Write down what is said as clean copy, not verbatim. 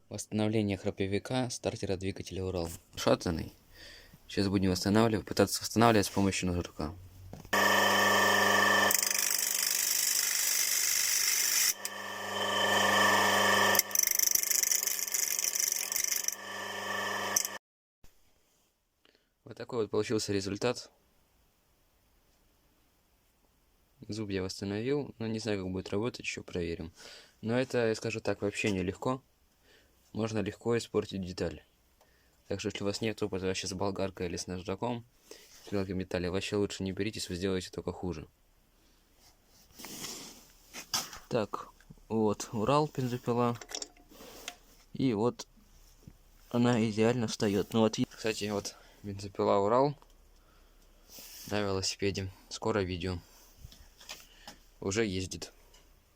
Восстановление храповика стартера двигателя Урал. Шатанный. Сейчас будем восстанавливать, пытаться восстанавливать с помощью ножика. Вот такой вот получился результат. Зуб я восстановил, но не знаю, как будет работать, еще проверим. Но это, я скажу так, вообще нелегко. Можно легко испортить деталь. Так что, если у вас нет опыта вообще с болгаркой или с наждаком, с мелким металлом, вообще лучше не беритесь, вы сделаете только хуже. Так, вот Урал бензопила. И вот она идеально встает. Ну вот, кстати, вот бензопила Урал на велосипеде. Скоро видео. Уже ездит.